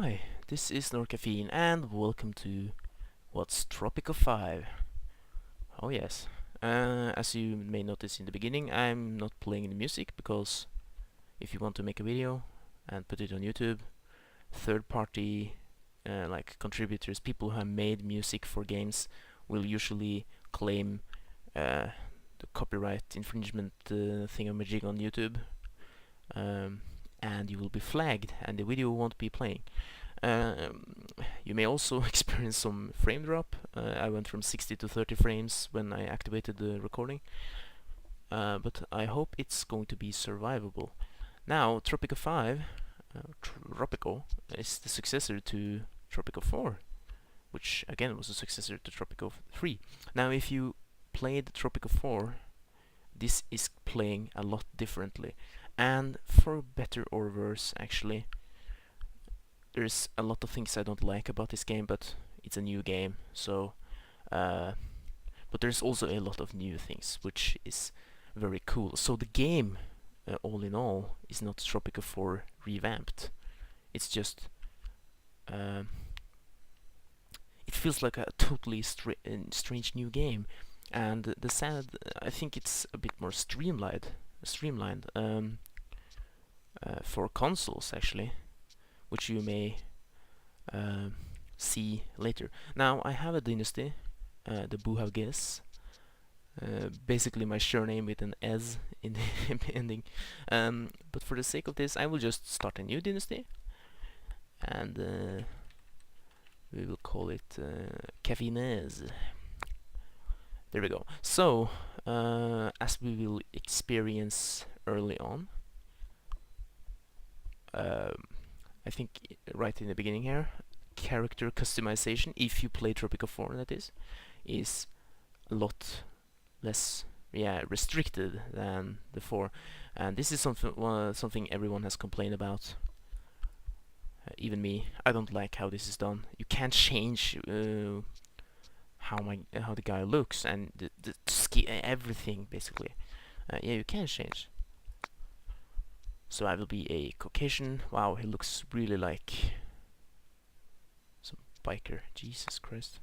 Hi, this is NorCaffeine and welcome to What's Tropico 5. Oh yes, as you may notice in the beginning, I'm not playing the music because if you want to make a video and put it on YouTube, third party like contributors, people who have made music for games will usually claim the copyright infringement thingamajig on YouTube. And you will be flagged and the video won't be playing. You may also experience some frame drop. I went from 60 to 30 frames when I activated the recording, but I hope it's going to be survivable. Now, Tropico 5, Tropico, is the successor to Tropico 4, which again was a successor to Tropico 3. Now, if you played Tropico 4, this is playing a lot differently, and for better or worse, actually. There's a lot of things I don't like about this game, but it's a new game, so but there's also a lot of new things, which is very cool. So the game, all in all, is not Tropico 4 revamped. It's just it feels like a totally strange new game, and I think it's a bit more streamlined for consoles actually, which you may see later. Now I have a dynasty, the Buhages, basically my surname with an S in the ending, but for the sake of this I will just start a new dynasty, and we will call it Caffeines. There we go. So as we will experience early on, I think right in the beginning here, character customization, if you play Tropico 4 that is a lot less restricted than the 4, and this is something everyone has complained about, even me. I don't like how this is done. You can't change how the guy looks and the everything basically. Yeah, you can change. So I will be a Caucasian. Wow, he looks really like some biker. Jesus Christ.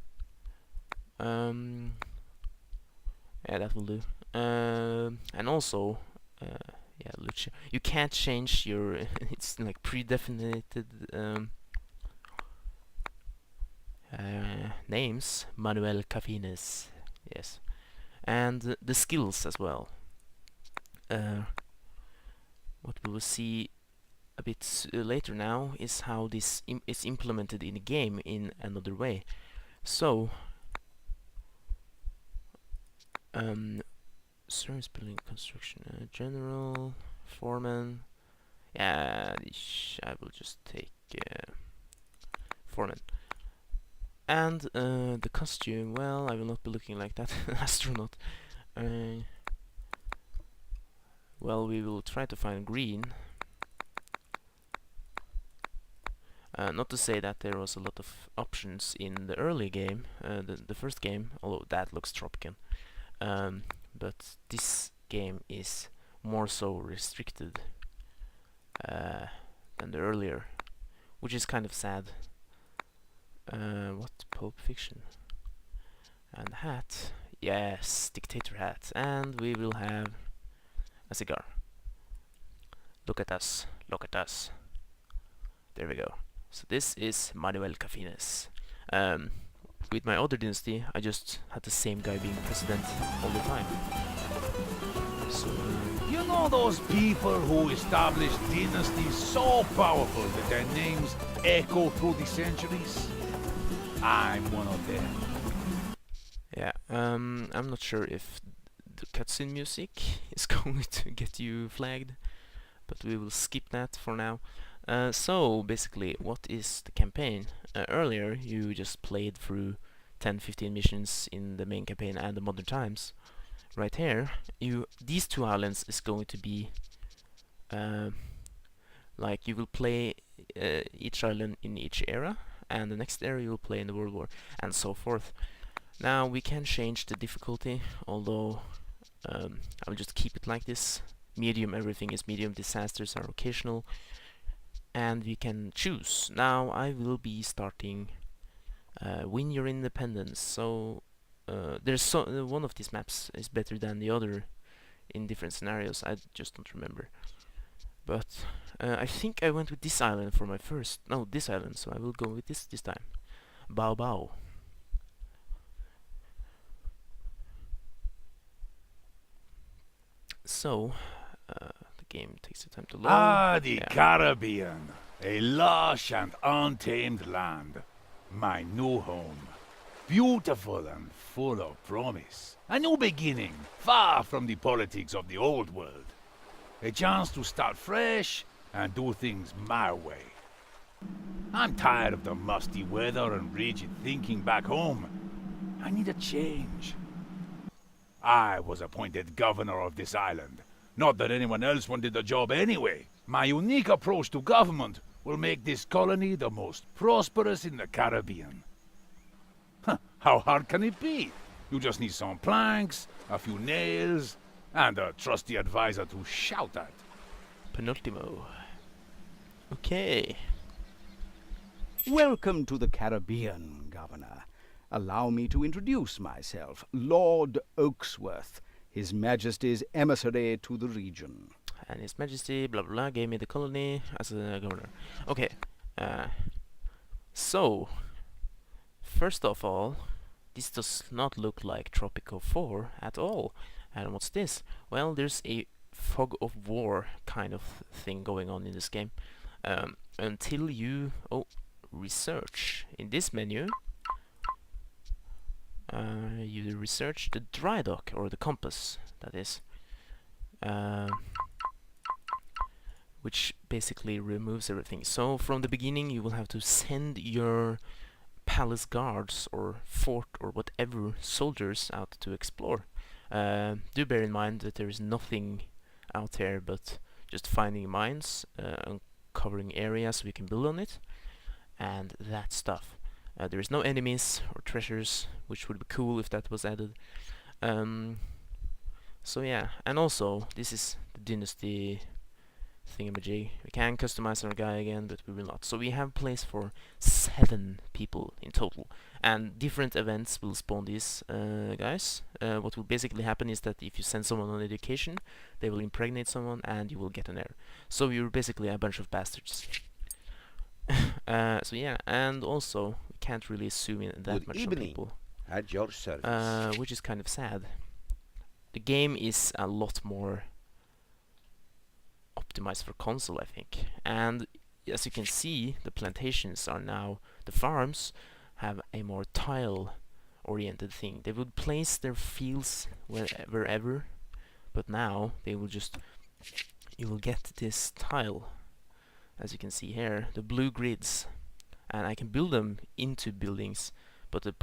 Yeah, that will do. And also, yeah, Lucha. You can't change your. It's like predefined names. Manuel Cafines. Yes, and the skills as well. What we will see a bit later now is how this is implemented in the game in another way. So, service building construction, general, foreman. Yeah, I will just take foreman. And the costume, well, I will not be looking like that astronaut. Well, we will try to find green. Not to say that there was a lot of options in the early game, the first game, although that looks Tropican. But this game is more so restricted than the earlier, which is kind of sad. What? Pulp Fiction. And hat. Yes, dictator hat. And we will have a cigar. Look at us. Look at us. There we go. So this is Manuel Cafines. With my other dynasty, I just had the same guy being president all the time. So you know those people who established dynasties so powerful that their names echo through the centuries? I'm one of them. Yeah, I'm not sure if the cutscene music is going to get you flagged, but we will skip that for now. So basically, what is the campaign? Earlier you just played through 10-15 missions in the main campaign and the modern times. Right here, these two islands is going to be like you will play each island in each era, and the next era you will play in the World War, and so forth. Now we can change the difficulty, although I will just keep it like this. Medium, everything is medium. Disasters are occasional. and we can choose. Now I will be starting win your independence. So there's one of these maps is better than the other in different scenarios. I just don't remember. But I think I went with this island for my first. No, this island. So I will go with this time. Bao Bao. So the game takes the time to load. The Caribbean, a lush and untamed land. My new home. Beautiful and full of promise. A new beginning, far from the politics of the old world. A chance to start fresh and do things my way. I'm tired of the musty weather and rigid thinking back home. I need a change. I was appointed governor of this island. Not that anyone else wanted the job anyway. My unique approach to government will make this colony the most prosperous in the Caribbean. How hard can it be? You just need some planks, a few nails, and a trusty advisor to shout at. Penultimo. Okay. Welcome to the Caribbean, Governor. Allow me to introduce myself, Lord Oaksworth, His Majesty's emissary to the region. And His Majesty, blah blah blah, gave me the colony as a governor. Okay. So, first of all, this does not look like Tropico 4 at all. And what's this? Well, there's a fog of war kind of thing going on in this game. Until you research. In this menu, you research the dry dock, or the compass, that is. Which basically removes everything. So from the beginning you will have to send your palace guards or fort or whatever soldiers out to explore. Do bear in mind that there is nothing out there but just finding mines, uncovering areas we can build on it, and that stuff. There is no enemies or treasures, which would be cool if that was added. So yeah, and also this is the dynasty thingamajig. We can customize our guy again, but we will not. So we have place for 7 people in total, and different events will spawn these guys. What will basically happen is that if you send someone on education, they will impregnate someone and you will get an heir. So you're basically a bunch of bastards. So yeah, and also we can't really zoom in that much on people, at your service. which is kind of sad. The game is a lot more optimized for console, I think, and as you can see, the plantations are now, the farms have a more tile oriented thing. They would place their fields wherever, but now they will just, you will get this tile, as you can see here, the blue grids, and I can build them into buildings, but the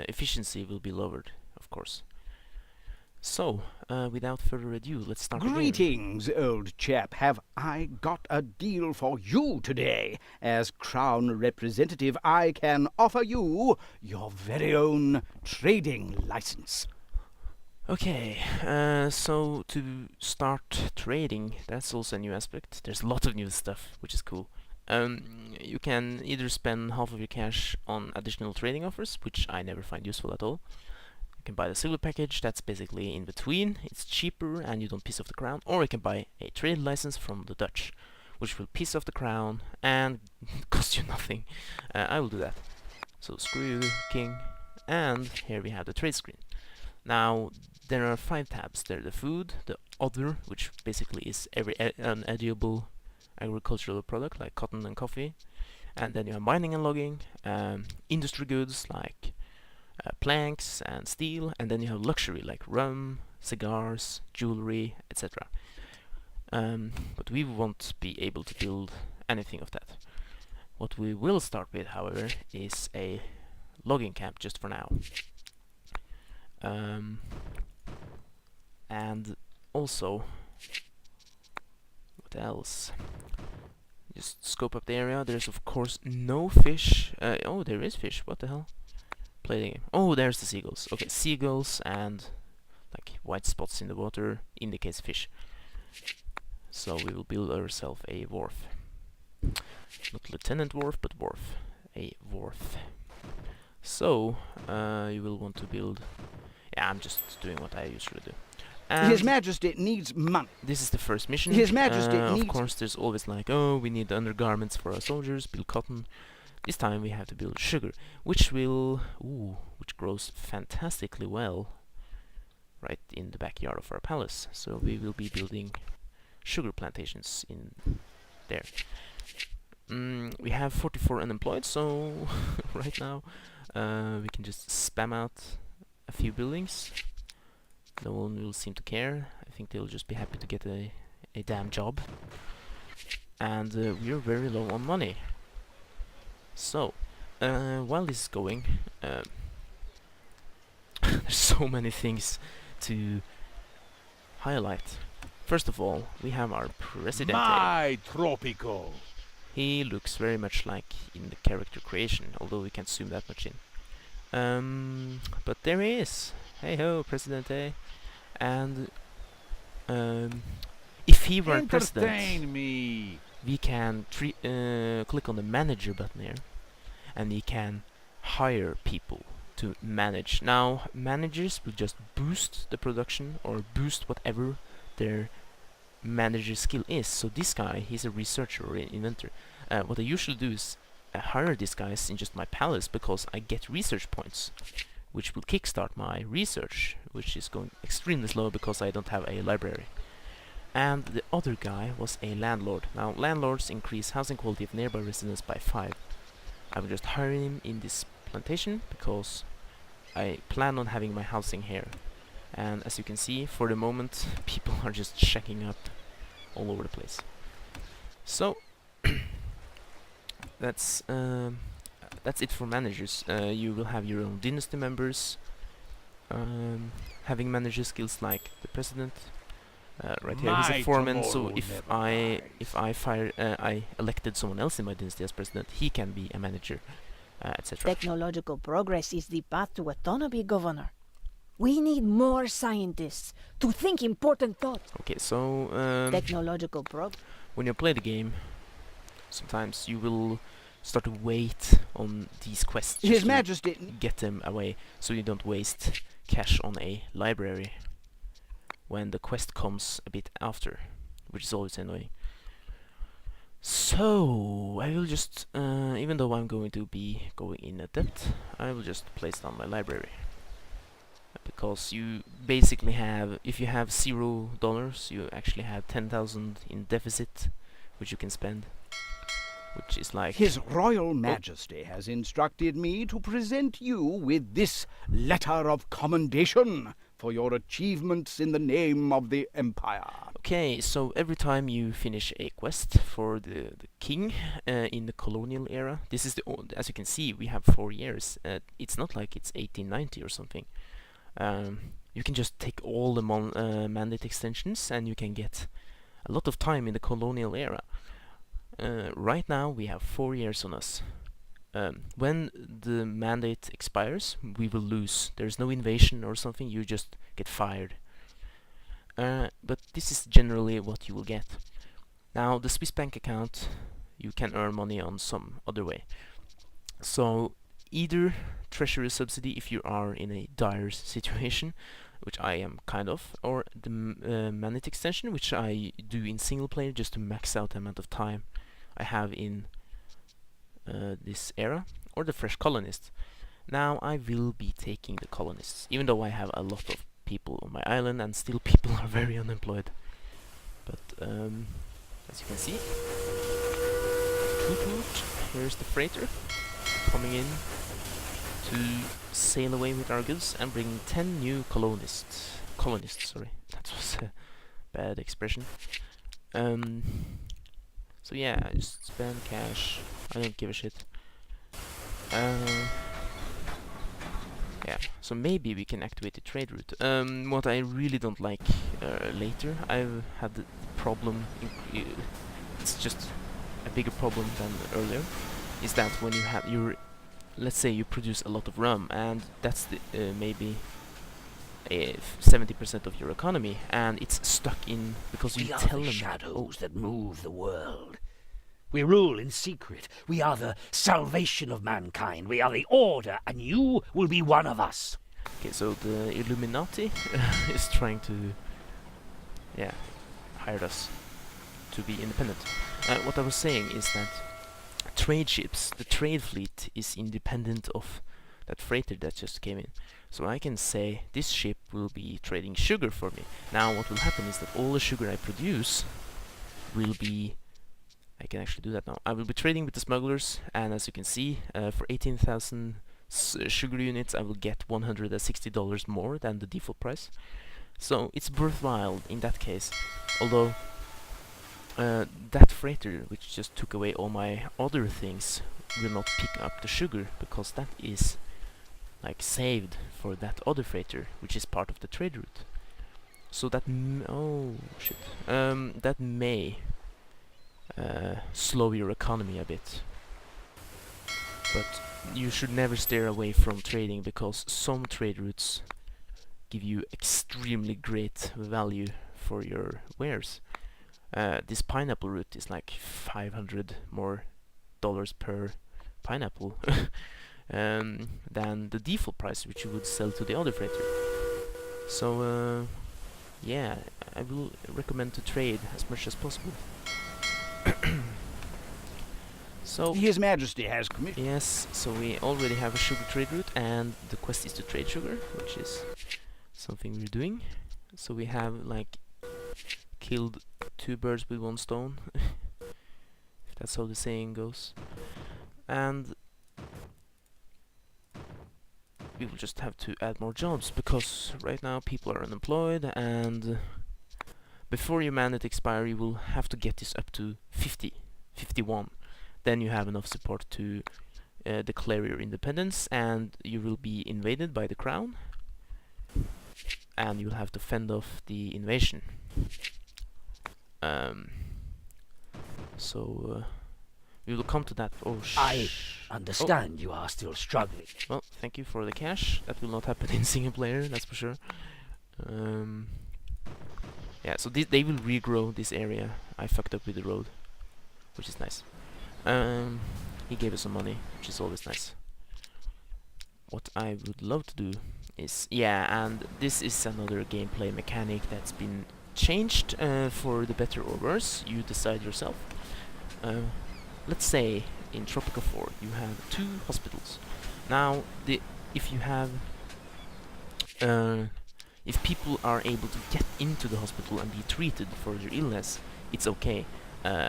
efficiency will be lowered, of course. So, without further ado, let's start the game. Greetings, old chap. Have I got a deal for you today? As Crown Representative, I can offer you your very own trading license. Okay, so to start trading, that's also a new aspect. There's a lot of new stuff, which is cool. You can either spend half of your cash on additional trading offers, which I never find useful at all. You can buy the silver package, that's basically in between. It's cheaper and you don't piss off the crown. Or you can buy a trade license from the Dutch, which will piss off the crown and cost you nothing. I will do that. So screw you, king. And here we have the trade screen. Now, there are 5 tabs. There the food, the other, which basically is every unedible agricultural product like cotton and coffee, and then you have mining and logging, industry goods like planks and steel, and then you have luxury like rum, cigars, jewelry, etc. But we won't be able to build anything of that. What we will start with, however, is a logging camp just for now. And also, what else? Just scope up the area. There's of course no fish. Oh, there is fish. What the hell? Play the game. Oh, there's the seagulls. Okay, seagulls and like white spots in the water indicates fish. So we will build ourselves a wharf. Not Lieutenant Wharf, but Wharf. A wharf. So, you will want to build... Yeah, I'm just doing what I usually do. And His Majesty needs money. this is the first mission. His Majesty Of needs... course, there's always like, oh, we need undergarments for our soldiers, build cotton. This time we have to build sugar, which grows fantastically well right in the backyard of our palace. So we will be building sugar plantations in there. We have 44 unemployed, so right now we can just spam out a few buildings. No one will seem to care. I think they'll just be happy to get a damn job. And we're very low on money. So, while this is going, there's so many things to highlight. First of all, we have our Presidente. My Tropico. He looks very much like in the character creation, although we can't zoom that much in. But there he is. Hey ho, Presidente. And if he weren't president, Entertain me. we can click on the manager button here, and we can hire people to manage. Now, managers will just boost the production or boost whatever their manager skill is. So this guy, he's a researcher or an inventor. What I usually do is hire these guys in just my palace because I get research points, which will kickstart my research, which is going extremely slow because I don't have a library. And the other guy was a landlord. Now, landlords increase housing quality of nearby residents by 5. I will just hire him in this plantation because I plan on having my housing here. And as you can see, for the moment, people are just checking up all over the place. So that's it for managers. You will have your own dynasty members, having manager skills like the president. Right here, he's a My foreman. So tomorrow if never I elected someone else in my dynasty as president, he can be a manager, etc. Technological progress is the path to autonomy, Governor. We need more scientists to think important thoughts. Okay, so Technological progress. when you play the game, sometimes you will start to wait on these quests just His to Majesty... get them away, so you don't waste cash on a library when the quest comes a bit after, which is always annoying. So I will just, even though I'm going to be going in at depth, I will just place down my library. Because you basically have, if you have $0, you actually have 10,000 in deficit, which you can spend, which is like... His Royal Majesty has instructed me to present you with this letter of commendation for your achievements in the name of the Empire. Okay, so every time you finish a quest for the king in the Colonial era, this is the as you can see, we have 4 years. It's not like it's 1890 or something. You can just take all the mandate extensions and you can get a lot of time in the Colonial era. Right now we have 4 years on us. When the mandate expires, we will lose. There's no invasion or something, you just get fired. But this is generally what you will get. Now, the Swiss bank account, you can earn money on some other way. So, either treasury subsidy if you are in a dire situation, which I am kind of, or the mandate extension, which I do in single player just to max out the amount of time I have in this era, or the fresh colonists. Now I will be taking the colonists, even though I have a lot of people on my island and still people are very unemployed. But as you can see, toot toot, here's the freighter coming in to sail away with our goods and bring 10 new colonists, sorry, that was a bad expression. So yeah, I just spend cash. I don't give a shit. Yeah, so maybe we can activate the trade route. What I really don't like later, I've had the problem, it's just a bigger problem than earlier, is that when you have your, let's say you produce a lot of rum, and that's the, maybe 70% of your economy, and it's stuck in because you tell them, shadows that move the world. We rule in secret. We are the salvation of mankind. We are the order, and you will be one of us. Okay, so the Illuminati is trying to, yeah, hire us to be independent. What I was saying is that trade ships, the trade fleet, is independent of that freighter that just came in. So I can say this ship will be trading sugar for me. Now what will happen is that all the sugar I produce will be... I can actually do that now. I will be trading with the smugglers, and as you can see, for 18,000 sugar units I will get $160 more than the default price. So it's worthwhile in that case. Although that freighter, which just took away all my other things, will not pick up the sugar, because that is like saved for that other freighter, which is part of the trade route. So that that may slow your economy a bit. But you should never steer away from trading, because some trade routes give you extremely great value for your wares. This pineapple route is like $500 more per pineapple than the default price, which you would sell to the other freighter. So yeah, I will recommend to trade as much as possible. So His Majesty has commissioned. yes, so we already have a sugar trade route, and the quest is to trade sugar, which is something we're doing. So we have like killed 2 birds with 1 stone, if that's how the saying goes. And we will just have to add more jobs, because right now people are unemployed, and before your mandate expire you will have to get this up to 51. Then you have enough support to declare your independence, and you will be invaded by the crown, and you'll have to fend off the invasion. We will come to that. Oh, I understand you are still struggling. Well, thank you for the cash. That will not happen in single player, that's for sure. Yeah, so they will regrow this area. I fucked up with the road, which is nice. He gave us some money, which is always nice. What I would love to do is... yeah, and this is another gameplay mechanic that's been changed for the better or worse. You decide yourself. Let's say in Tropico 4 you have 2 hospitals. Now, if you have... if people are able to get into the hospital and be treated for their illness, it's okay.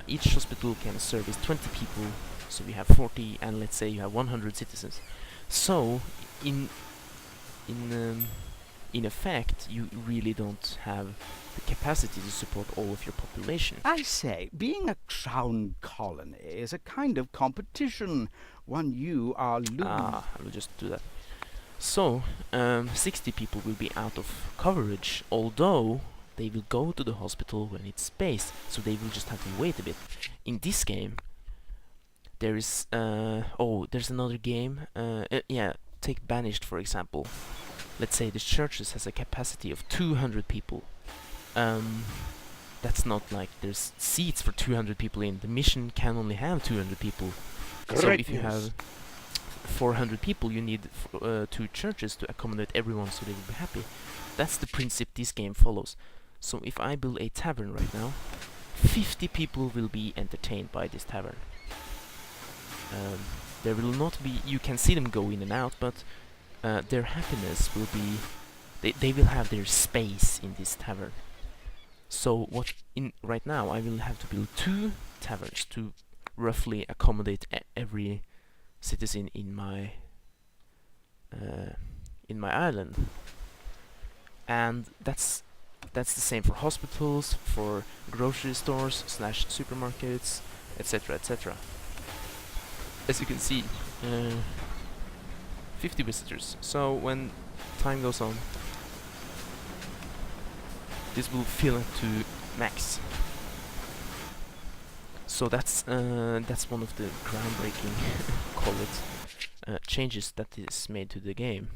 Each hospital can service 20 people, so we have 40, and let's say you have 100 citizens. So, in effect, you really don't have the capacity to support all of your population. I say, being a crown colony is a kind of competition, one you are losing. I will just do that. So, 60 people will be out of coverage, although they will go to the hospital when it's spaced, so they will just have to wait a bit. In this game, there is... there's another game. Yeah, take Banished for example. Let's say the churches has a capacity of 200 people. That's not like there's seats for 200 people in. The mission can only have 200 people. So if you have 400 people, you need 2 churches to accommodate everyone, so they will be happy. That's the principle this game follows. So if I build a tavern right now, 50 people will be entertained by this tavern. There will not be... you can see them go in and out, but their happiness will be... they will have their space in this tavern. So right now I will have to build 2 taverns to roughly accommodate every citizen in my island. And that's the same for hospitals, for grocery stores / supermarkets, etc, etc. As you can see, 50 visitors. So when time goes on, this will fill up to max. So that's one of the groundbreaking call it changes that is made to the game,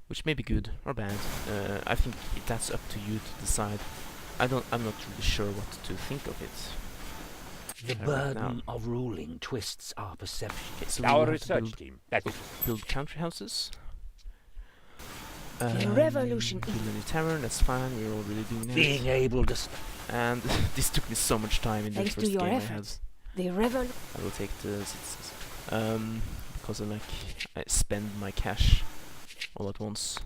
which may be good or bad. I think that's up to you to decide. I'm not really sure what to think of it. The right burden now. of ruling twists our perception. Okay, so Our we have to research team. That's build country houses. The revolution Build a new tavern, that's fine, we're already doing that. Being able to... And this took me so much time in the Thanks to first your game efforts. The revolution. I will take the citizens. Because I spend my cash all at once.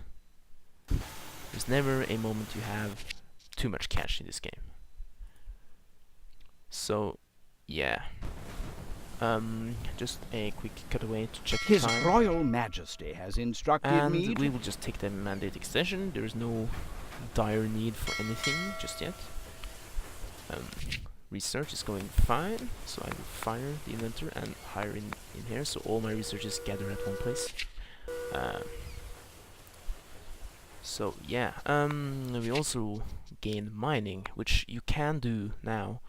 There's never a moment you have too much cash in this game. So, yeah. Just a quick cutaway to check the His time. Royal Majesty has instructed And me we to... will just take the mandate extension. There is no dire need for anything just yet. Research is going fine, so I will fire the inventor and hire in here, so all my researchers gather at one place. So yeah, we also gain mining, which you can do now.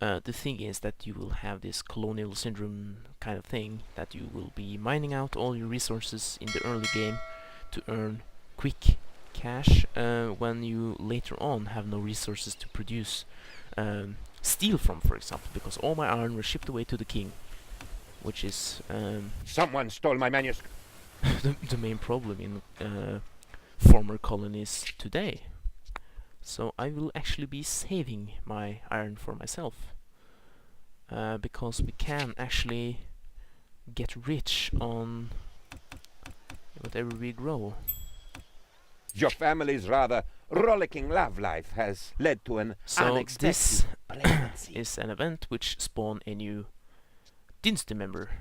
The thing is that you will have this colonial syndrome kind of thing, that you will be mining out all your resources in the early game to earn quick cash when you later on have no resources to produce steel from, for example, because all my iron was shipped away to the king, which is someone stole my manuscript. the main problem in former colonies today. So I will actually be saving my iron for myself, because we can actually get rich on whatever we grow. Your family's rather rollicking love life has led to an So unexpected this pregnancy. is an event which spawn a new dynasty member.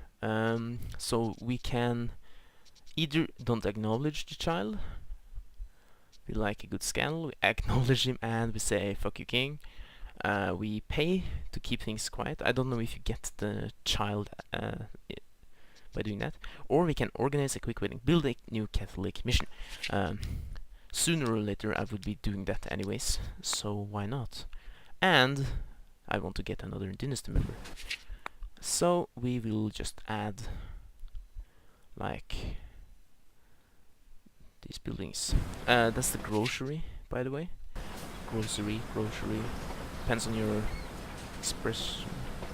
So we can either don't acknowledge the child, we like a good scandal, we acknowledge him and we say fuck you king. We pay to keep things quiet. I don't know if you get the child by doing that. Or we can organize a quick wedding, build a new Catholic mission. Sooner or later I would be doing that anyways, so why not? And I want to get another dynasty member. So we will just add like these buildings. That's the grocery, by the way. Grocery. Depends on your expression,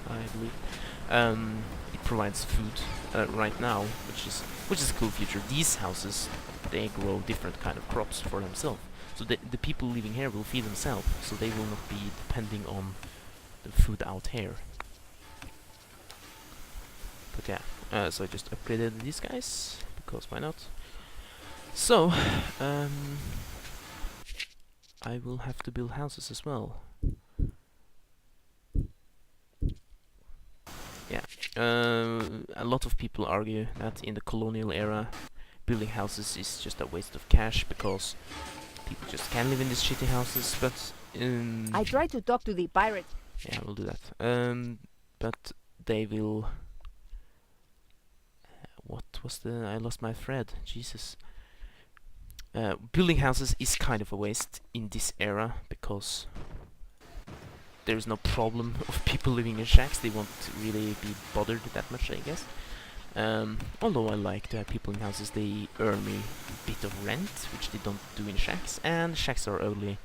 I believe. It provides food right now, which is a cool feature. These houses, they grow different kind of crops for themselves. So the people living here will feed themselves, so they will not be depending on the food out here. But yeah, so I just upgraded these guys, because why not? So, I will have to build houses as well. Yeah, a lot of people argue that in the colonial era, building houses is just a waste of cash because people just can't live in these shitty houses. But I tried to talk to the pirate. yeah, we'll do that. But they will. What was the? I lost my thread. Jesus. Building houses is kind of a waste in this era because there's no problem of people living in shacks. They won't really be bothered that much, I guess. Although I like to have people in houses, they earn me a bit of rent, which they don't do in shacks, and shacks are ugly.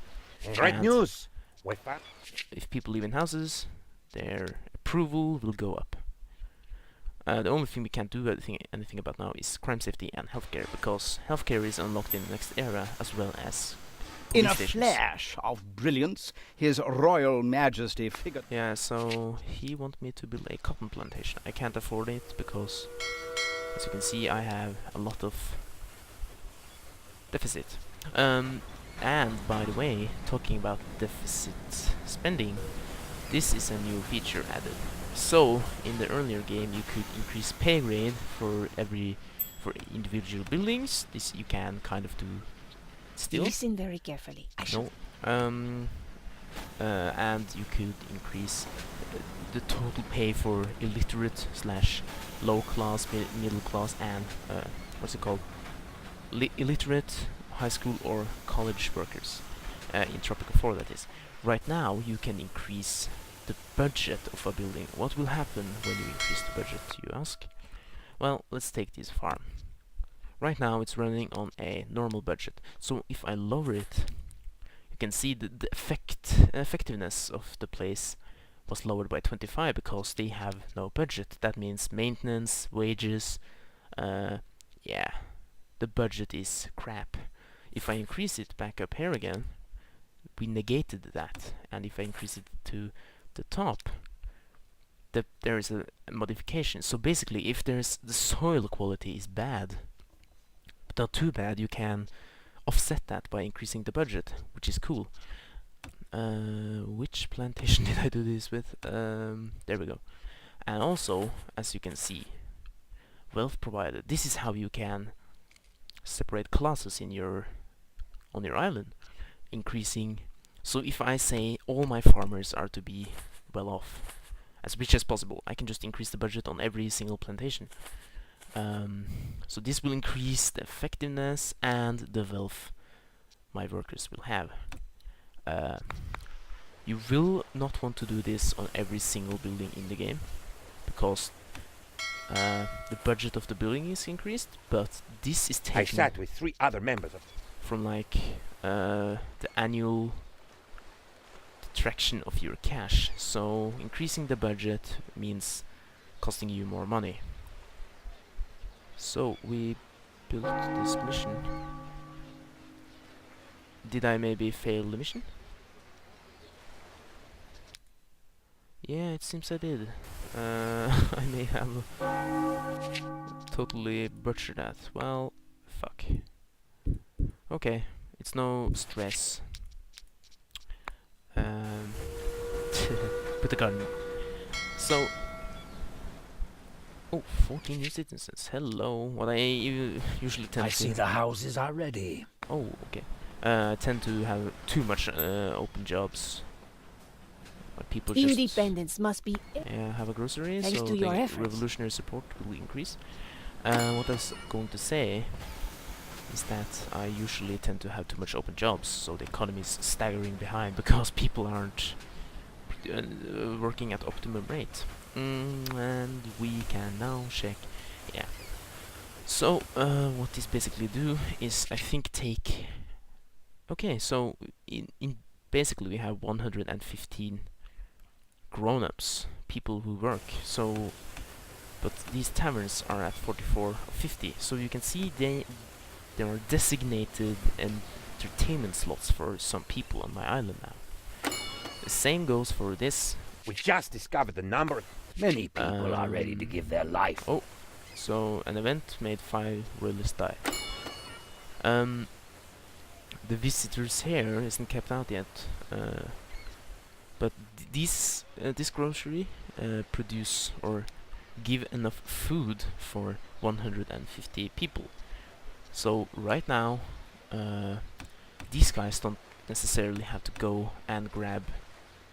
Great And news! We found if people live in houses, their approval will go up. The only thing we can't do anything about now is crime safety and healthcare, because healthcare is unlocked in the next era, as well as In a police stations. flash of brilliance, His Royal Majesty figured... Yeah, so he wants me to build a cotton plantation. I can't afford it because, as you can see, I have a lot of deficit. And by the way, talking about deficit spending, this is a new feature added. So in the earlier game, you could increase pay grade for individual buildings. This you can kind of do still. Listen very carefully. I should. No. And you could increase the total pay for illiterate / low class, middle class, and what's it called? Illiterate high school or college workers in Tropico 4, that is. Right now you can increase the budget of a building. What will happen when you increase the budget, you ask? Well, let's take this farm. Right now it's running on a normal budget, so if I lower it, you can see the effectiveness of the place was lowered by 25 because they have no budget. That means maintenance, wages, yeah, the budget is crap. If I increase it back up here again, we negated that, and if I increase it to the top, there is a modification. So basically, if there's the soil quality is bad, but not too bad, you can offset that by increasing the budget, which is cool. Which plantation did I do this with? There we go. And also, as you can see, wealth provided. This is how you can separate classes on your island, increasing. So if I say all my farmers are to be well off, as rich as possible, I can just increase the budget on every single plantation. So this will increase the effectiveness and the wealth my workers will have. You will not want to do this on every single building in the game, because the budget of the building is increased, but this is taken I sat with 3 other members of... from like the annual detraction of your cash. So increasing the budget means costing you more money. So we built this mission. Did I maybe fail the mission? Yeah, it seems I did. I may have totally butchered that. Well, fuck. Okay, it's no stress. Put the garden. So, oh, 14 new citizens. Hello. What I usually tend I to... see the houses are ready. Oh, okay. I tend to have too much open jobs. But people just Independence must be have a grocery, Thanks so to the your efforts. revolutionary support will increase. What I was going to say is that I usually tend to have too much open jobs, so the economy is staggering behind because people aren't working at optimum rate. And we can now check. Yeah. So what this basically do is, I think, take. Okay, so in basically we have 115 grown-ups, people who work. So, but these taverns are at 44 or 50. So you can see there are designated entertainment slots for some people on my island now. The same goes for this. We just discovered the number... Many people are ready to give their life. Oh, so an event made 5 royalists die. The visitors here isn't kept out yet, but this grocery produce or give enough food for 150 people. So right now, these guys don't necessarily have to go and grab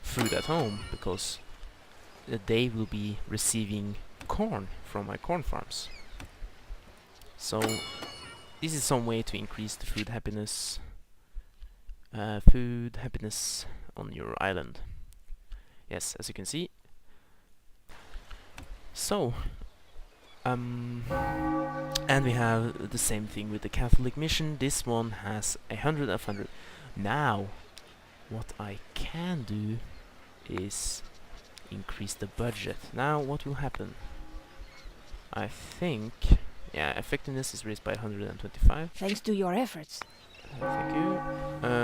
food at home, because they will be receiving corn from my corn farms. So this is some way to increase the food happiness on your island. Yes, as you can see. So and we have the same thing with the Catholic mission. This one has 100 of 100. Now what I can do is increase the budget. Now what will happen? I think, yeah, effectiveness is raised by 125. thanks to your efforts. Thank you.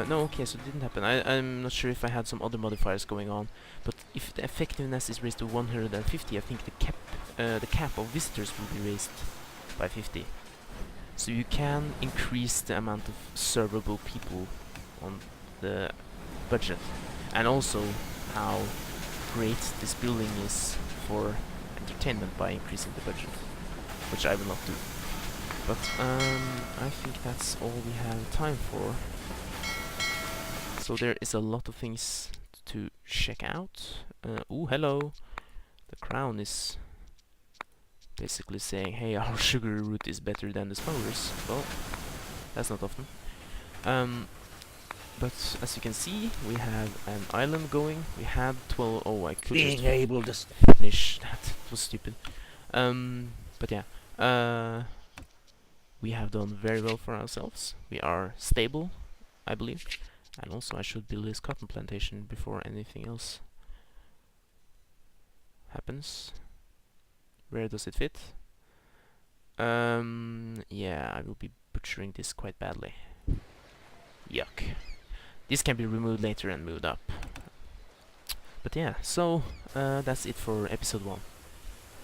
No, okay, so it didn't happen. I'm not sure if I had some other modifiers going on, but if the effectiveness is raised to 150, I think the cap of visitors will be raised by 50. So you can increase the amount of servable people on the budget, and also how great this building is for entertainment by increasing the budget, which I will not do. But I think that's all we have time for. So there is a lot of things to check out. Oh, hello! The crown is basically saying, hey, our sugar route is better than the smugglers. Well, that's not often. But as you can see, we have an island going. We had 12. Oh, I could Being just able to finish that. It was stupid. But yeah. We have done very well for ourselves. We are stable, I believe. And also I should build this cotton plantation before anything else. happens. Where does it fit? Yeah, I will be butchering this quite badly. Yuck. This can be removed later and moved up. But yeah, so that's it for episode 1.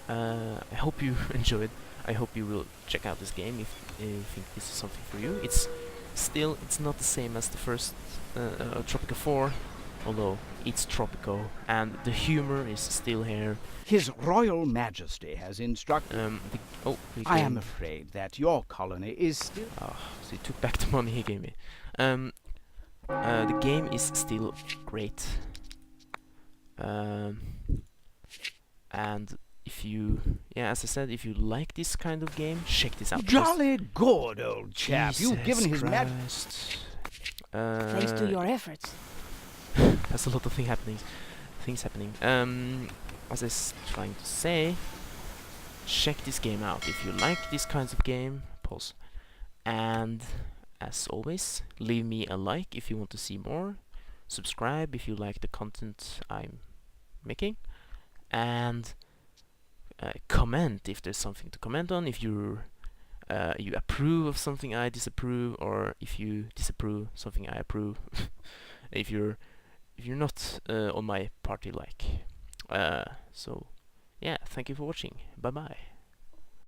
I hope you enjoyed. I hope you will check out this game if you think this is something for you. It's not the same as the first Tropico 4, although it's Tropico and the humor is still here. His Royal Majesty has instructed... I am afraid that your colony is still... So he took back the money he gave me. The game is still great. And if you, as I said, if you like this kind of game, check this out. Jolly good, old chap. You've given his Christ. Thanks to your efforts. There's a lot of things happening. As I was trying to say, check this game out if you like this kinds of game. Pause. And as always, leave me a like if you want to see more. Subscribe if you like the content I'm making, and comment if there's something to comment on. If you approve of something I disapprove, or if you disapprove something I approve. if you're not on my party like. So yeah, thank you for watching. Bye bye.